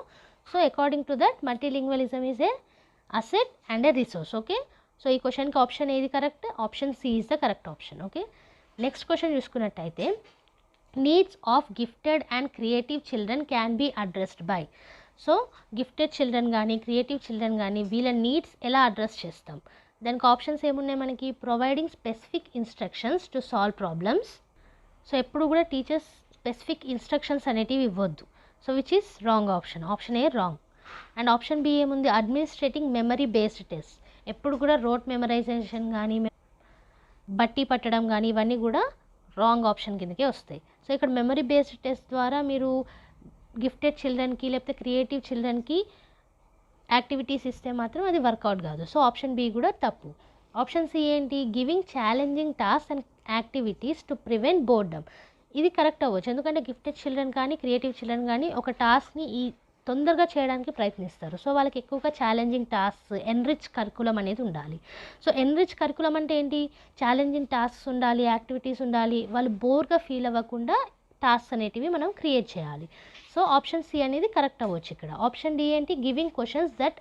S1: So according to that multilingualism is a asset and a resource. Okay, so ఈ క్వశ్చన్కి ఆప్షన్ ఏది correct, option C is the correct option. Okay, next question చూసుకున్నట్టయితే, needs of gifted and creative children can be addressed by. So gifted children కానీ క్రియేటివ్ చిల్డ్రన్ కానీ వీళ్ళ నీడ్స్ ఎలా అడ్రస్ చేస్తాం, దానికి ఆప్షన్స్ ఏమున్నాయి మనకి, providing specific instructions to solve problems. So ఎప్పుడు కూడా టీచర్స్ స్పెసిఫిక్ ఇన్స్ట్రక్షన్స్ అనేటివి ఇవ్వద్దు. So which is wrong option, option A wrong. And option B ఏముంది, అడ్మినిస్ట్రేటింగ్ మెమరీ బేస్డ్ టెస్ట్. ఎప్పుడు కూడా రోట్ మెమరైజేషన్ కానీ బట్టి పట్టడం కానీ ఇవన్నీ కూడా రాంగ్ ఆప్షన్ కిందకే వస్తాయి. సో ఇక్కడ మెమరీ బేస్డ్ టెస్ట్ ద్వారా మీరు గిఫ్టెడ్ చిల్డ్రన్కి లేకపోతే క్రియేటివ్ చిల్డ్రన్కి యాక్టివిటీస్ ఇస్తే మాత్రం అది వర్కౌట్ కాదు. సో ఆప్షన్ బి కూడా తప్పు. ఆప్షన్ సి ఏంటి, giving challenging task and activities to prevent boredom. ఇది కరెక్ట్ అవ్వచ్చు, ఎందుకంటే గిఫ్టెడ్ చిల్డ్రన్ కానీ క్రియేటివ్ చిల్డ్రన్ కానీ ఒక టాస్క్ని తొందరగా చేయడానికి ప్రయత్నిస్తారు. సో వాళ్ళకి ఎక్కువగా ఛాలెంజింగ్ టాస్క్, ఎన్రిచ్ కరికులం అనేది ఉండాలి. సో ఎన్రిచ్ కరికులం అంటే ఏంటి, ఛాలెంజింగ్ టాస్క్స్ ఉండాలి, యాక్టివిటీస్ ఉండాలి, వాళ్ళు బోర్గా ఫీల్ అవ్వకుండా టాస్క్స్ అనేటివి మనం క్రియేట్ చేయాలి. సో ఆప్షన్ సి అనేది కరెక్ట్ అవ్వచ్చు ఇక్కడ. ఆప్షన్ డి ఏంటి, giving questions that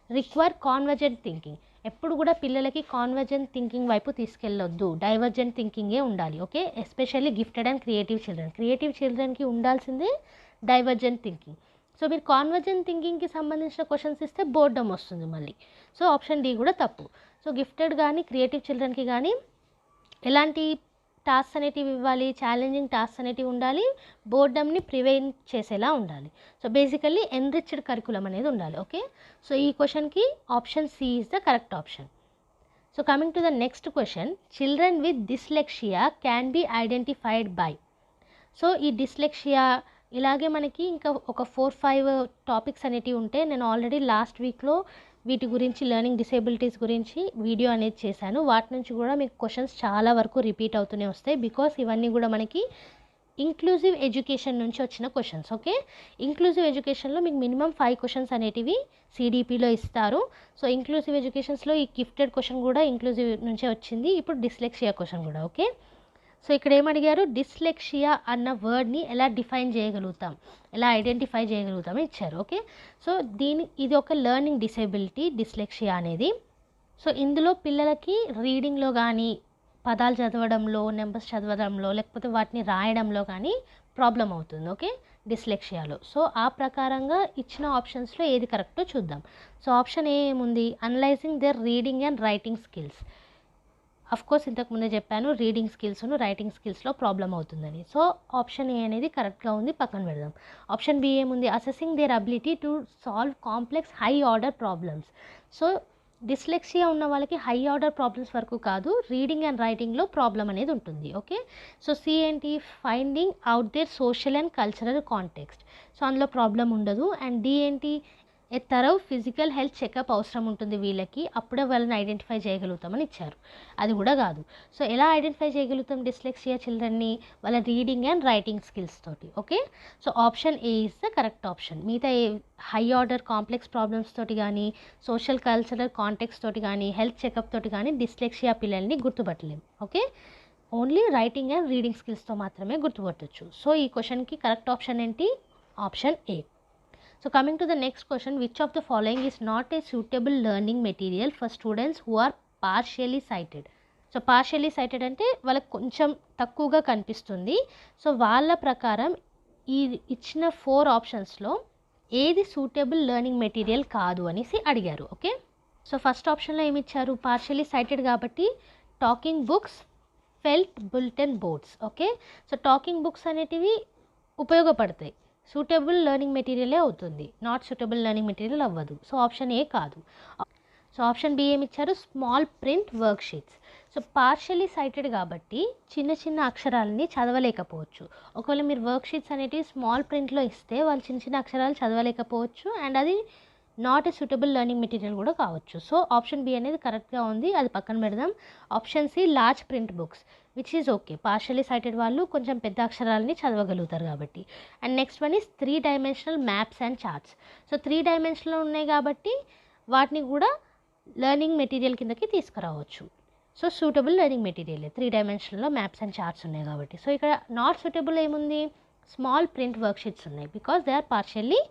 S1: require convergent thinking. ఎప్పుడు కూడా పిల్లలకి కాన్వర్జెంట్ థింకింగ్ వైపు తీసుకెళ్ళొద్దు, డైవర్జెంట్ థింకింగే ఉండాలి. Okay, especially gifted and creative చిల్డ్రన్కి ఉండాల్సిందే డైవర్జెంట్ థింకింగ్. సో మీరు కాన్వర్జెంట్ థింకింగ్కి సంబంధించిన క్వశ్చన్స్ ఇస్తే బోర్డమ్ వస్తుంది మళ్ళీ. సో ఆప్షన్ డి కూడా తప్పు. సో గిఫ్టెడ్ కానీ క్రియేటివ్ చిల్డ్రన్కి కానీ ఎలాంటి టాస్క్ అనేటివి ఇవ్వాలి, ఛాలెంజింగ్ టాస్క్ అనేటివి ఉండాలి, బోర్డమ్ని ప్రివెంట్ చేసేలా ఉండాలి. సో బేసికల్లీ ఎన్రిచ్డ్ కరికులం అనేది ఉండాలి. ఓకే, సో ఈ క్వశ్చన్కి option C is the correct option. So coming to the next question, children with dyslexia can be identified by. So ఈ డిస్లెక్సియా ఇలాగే మనకి ఇంకా ఒక 4-5 టాపిక్స్ అనేటివి ఉంటాయి. నేను ఆల్రెడీ లాస్ట్ వీక్లో వీటి గురించి లెర్నింగ్ డిసేబిలిటీస్ గురించి వీడియో అనేది చేశాను. వాటి నుంచి కూడా మీకు క్వశ్చన్స్ చాలా వరకు రిపీట్ అవుతూనే వస్తాయి, బికాస్ ఇవన్నీ కూడా మనకి ఇంక్లూజివ్ ఎడ్యుకేషన్ నుంచి వచ్చిన క్వశ్చన్స్. ఓకే, ఇంక్లూజివ్ ఎడ్యుకేషన్లో మీకు మినిమం 5 క్వశ్చన్స్ అనేటివి సిడిపిలో ఇస్తారు. సో ఇంక్లూజివ్ ఎడ్యుకేషన్స్లో ఈ గిఫ్టెడ్ క్వశ్చన్ కూడా ఇంక్లూజివ్ నుంచే వచ్చింది. ఇప్పుడు డిస్లెక్సియా క్వశ్చన్ కూడా. ఓకే, సో ఇక్కడ ఏమడిగారు, డిస్లెక్సియా అన్న వర్డ్ని ఎలా డిఫైన్ చేయగలుగుతాం, ఎలా ఐడెంటిఫై చేయగలుగుతామో ఇచ్చారు. ఓకే, సో ఇది ఒక లెర్నింగ్ డిసేబిలిటీ డిస్లెక్సియా అనేది. సో ఇందులో పిల్లలకి రీడింగ్లో కానీ, పదాలు చదవడంలో, నెంబర్స్ చదవడంలో, లేకపోతే వాటిని రాయడంలో కానీ ప్రాబ్లం అవుతుంది. ఓకే, డిస్లెక్సియాలో. సో ఆ ప్రకారంగా ఇచ్చిన ఆప్షన్స్లో ఏది కరెక్టో చూద్దాం. సో ఆప్షన్ ఏ ఏముంది, analysing their reading and writing skills. Of course ఇంతకుముందే చెప్పాను రీడింగ్ స్కిల్స్ను రైటింగ్ స్కిల్స్లో ప్రాబ్లం అవుతుందని. సో ఆప్షన్ ఏ అనేది కరెక్ట్గా ఉంది, పక్కన పెడదాం. ఆప్షన్ బి ఏముంది, assessing their ability to solve complex high order problems. So dyslexia ఉన్న వాళ్ళకి హై ఆర్డర్ ప్రాబ్లమ్స్ వరకు కాదు, రీడింగ్ అండ్ రైటింగ్లో ప్రాబ్లం అనేది ఉంటుంది. ఓకే, సో సి ఏంటి, finding out their social and cultural context. So అందులో ప్రాబ్లం ఉండదు. అండ్ డి ఏంటి, a thorough physical health checkup అవసరం ఉంటుంది వీళ్ళకి, అప్పుడే వాళ్ళని ఐడెంటిఫై చేయగలుగుతామని ఇచ్చారు, అది కూడా కాదు. సో ఎలా ఐడెంటిఫై చేయగలుగుతాం డిస్లెక్సియా చిల్డ్రన్ని, వాళ్ళ రీడింగ్ అండ్ రైటింగ్ స్కిల్స్ తోటి. Okay, so option A is the correct option. మిగతా హై ఆర్డర్ కాంప్లెక్స్ ప్రాబ్లమ్స్ తోటి కానీ, సోషల్ కల్చరల్ కాంటెక్స్ట్ తోటి కానీ, హెల్త్ చెకప్ తోటి కానీ డిస్లెక్సియా పిల్లల్ని గుర్తుపట్టలేం. Okay, only writing and reading స్కిల్స్తో మాత్రమే గుర్తుపట్టచ్చు. సో ఈ క్వశ్చన్కి కరెక్ట్ ఆప్షన్ ఏంటి, option A. So coming to the next question, which of the following is not a suitable learning material for students who are partially sighted? So partially sighted అంటే వాళ్ళకి కొంచెం తక్కువగా కనిపిస్తుంది. సో వాళ్ళ ప్రకారం ఈ ఇచ్చిన 4 ఆప్షన్స్లో ఏది సూటబుల్ లెర్నింగ్ మెటీరియల్ కాదు అనేసి అడిగారు. ఓకే, సో ఫస్ట్ ఆప్షన్లో ఏమి ఇచ్చారు, పార్షియలీ సైటెడ్ కాబట్టి talking books, felt bulletin boards. Okay, so talking books అనేటివి ఉపయోగపడతాయి, సూటబుల్ లెర్నింగ్ మెటీరియలే అవుతుంది, నాట్ సూటబుల్ లెర్నింగ్ మెటీరియల్ అవ్వదు. సో ఆప్షన్ ఏ కాదు. సో ఆప్షన్ బి ఏమి ఇచ్చారు, small print work sheets. So partially sighted కాబట్టి చిన్న చిన్న అక్షరాలని చదవలేకపోవచ్చు. ఒకవేళ మీరు వర్క్ షీట్స్ అనేటివి స్మాల్ ప్రింట్లో ఇస్తే వాళ్ళు చిన్న చిన్న అక్షరాలు చదవలేకపోవచ్చు, అండ్ అది not a suitable learning material కూడా కావచ్చు. సో ఆప్షన్ బి అనేది కరెక్ట్గా ఉంది, అది పక్కన పెడదాం. Option C large print books, which is okay, partially sighted వాళ్ళు కొంచెం పెద్ద అక్షరాలని చదవగలుగుతారు కాబట్టి. And next one is 3 dimensional maps and charts. So 3 dimensional ఉన్నాయి కాబట్టి వాటిని కూడా లెర్నింగ్ మెటీరియల్ కిందకి తీసుకురావచ్చు. సో సూటబుల్ లెర్నింగ్ మెటీరియల్ 3 డైమెన్షనల్లో మ్యాప్స్ అండ్ చార్ట్స్ ఉన్నాయి కాబట్టి. సో ఇక్కడ నాట్ సూటబుల్ ఏముంది, స్మాల్ ప్రింట్ వర్క్ షీట్స్ ఉన్నాయి, because they are partially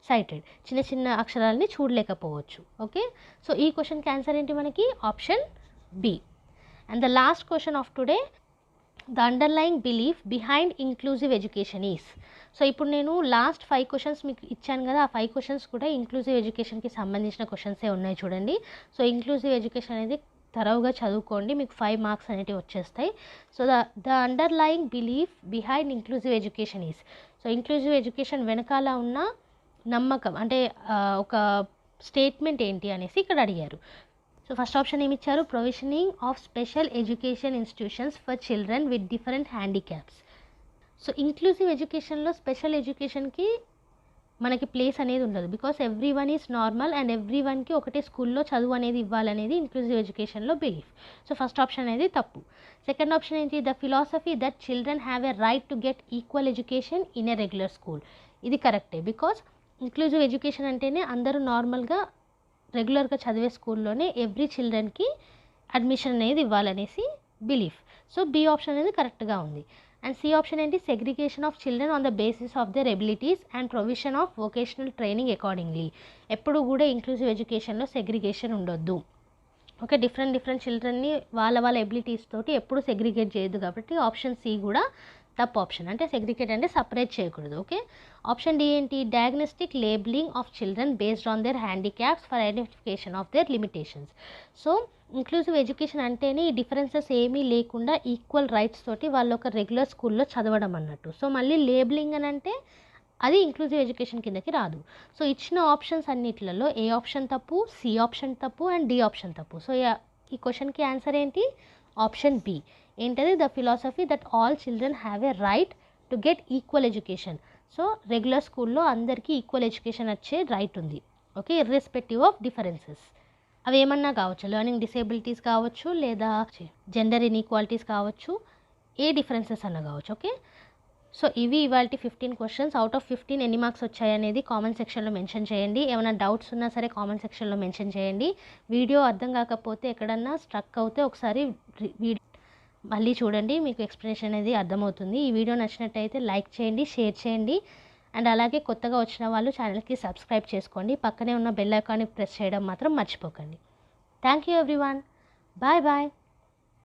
S1: sighted, చిన్న చిన్న అక్షరాలని చూడలేకపోవచ్చు. ఓకే, సో ఈ క్వశ్చన్కి ఆన్సర్ ఏంటి మనకి, option B. And the last question of today, the underlying belief behind inclusive education is. So ఇప్పుడు నేను లాస్ట్ 5 క్వశ్చన్స్ మీకు ఇచ్చాను కదా, ఆ 5 క్వశ్చన్స్ కూడా ఇంక్లూజివ్ ఎడ్యుకేషన్కి సంబంధించిన క్వశ్చన్సే ఉన్నాయి చూడండి. సో ఇంక్లూజివ్ ఎడ్యుకేషన్ అనేది తరవుగా చదువుకోండి, మీకు 5 మార్క్స్ అనేవి వచ్చేస్తాయి. So the underlying belief behind inclusive education is. So inclusive education వెనకాల ఉన్న నమ్మకం అంటే ఒక స్టేట్మెంట్ ఏంటి అనేసి ఇక్కడ అడిగారు. సో ఫస్ట్ ఆప్షన్ ఏమి ఇచ్చారు, provisioning of special education institutions for children with different handicaps. So inclusive ఎడ్యుకేషన్లో స్పెషల్ ఎడ్యుకేషన్కి మనకి ప్లేస్ అనేది ఉండదు, because every one is normal and every వన్కి ఒకటే స్కూల్లో చదువు అనేది ఇవ్వాలనేది ఇంక్లూజివ్ ఎడ్యుకేషన్లో బిలీఫ్. సో ఫస్ట్ ఆప్షన్ అనేది తప్పు. సెకండ్ ఆప్షన్ ఏంటి, the philosophy that children have a right to get equal education in a regular school. ఇది కరెక్టే, బికాస్ ఇంక్లూజివ్ ఎడ్యుకేషన్ అంటేనే అందరూ నార్మల్గా రెగ్యులర్గా చదివే స్కూల్లోనే ఎవ్రీ చిల్డ్రన్కి అడ్మిషన్ అనేది ఇవ్వాలనేసి బిలీఫ్. సో బి ఆప్షన్ అనేది కరెక్ట్గా ఉంది. అండ్ సి ఆప్షన్ ఏంటి, segregation of children on the basis of their abilities and provision of vocational training accordingly. ఎప్పుడు కూడా ఇంక్లూజివ్ ఎడ్యుకేషన్లో సెగ్రిగేషన్ ఉండొద్దు. ఓకే, డిఫరెంట్ చిల్డ్రన్ని వాళ్ళ ఎబిలిటీస్ తోటి ఎప్పుడు సెగ్రిగేట్ చేయొద్దు కాబట్టి ఆప్షన్ సి కూడా తప్పు ఆప్షన్, అంటే సెగ్రిగేట్ అంటే సపరేట్ చేయకూడదు. ఓకే, ఆప్షన్ డి ఏంటి, diagnostic labelling of children based on there handicaps for identification of their limitations. So inclusive education అంటేనే ఈ డిఫరెన్సెస్ ఏమీ లేకుండా ఈక్వల్ రైట్స్ తోటి వాళ్ళు ఒక రెగ్యులర్ స్కూల్లో చదవడం అన్నట్టు. సో మళ్ళీ లేబులింగ్ అని అంటే అది ఇంక్లూజివ్ ఎడ్యుకేషన్ కిందకి రాదు. సో ఇచ్చిన ఆప్షన్స్ అన్నిట్లలో ఏ ఆప్షన్ తప్పు, సి ఆప్షన్ తప్పు అండ్ డి ఆప్షన్ తప్పు. సో ఈ క్వశ్చన్కి ఆన్సర్ ఏంటి, ఆప్షన్ బి. ఏంటది, the philosophy that all children have a right to get equal education. So regular స్కూల్లో అందరికీ ఈక్వల్ ఎడ్యుకేషన్ వచ్చే రైట్ ఉంది. ఓకే, ఇర్రెస్పెక్టివ్ ఆఫ్ డిఫరెన్సెస్, అవి ఏమన్నా కావచ్చు, లెర్నింగ్ డిసేబిలిటీస్ కావచ్చు, లేదా జెండర్ ఇన్ఈక్వాలిటీస్ కావచ్చు, ఏ డిఫరెన్సెస్ అన్న కావచ్చు. ఓకే, సో ఇవి ఇవాల్టి 15 క్వశ్చన్స్. అవుట్ ఆఫ్ 15 ఎన్ని మార్క్స్ వచ్చాయనేది కామెంట్ సెక్షన్లో మెన్షన్ చేయండి. ఏమైనా డౌట్స్ ఉన్నా సరే కామెంట్ సెక్షన్లో మెన్షన్ చేయండి. వీడియో అర్థం కాకపోతే ఎక్కడన్నా స్ట్రక్ అవుతే ఒకసారి వీడియో మళ్ళీ చూడండి, మీకు ఎక్స్ప్లెనేషన్ అనేది అర్థమవుతుంది. ఈ వీడియో నచ్చినట్టయితే లైక్ చేయండి, షేర్ చేయండి. అండ్ అలాగే కొత్తగా వచ్చిన వాళ్ళు ఛానల్కి సబ్స్క్రైబ్ చేసుకోండి. పక్కనే ఉన్న బెల్ ఐకాన్ని ప్రెస్ చేయడం మాత్రం మర్చిపోకండి. Thank you everyone. Bye bye.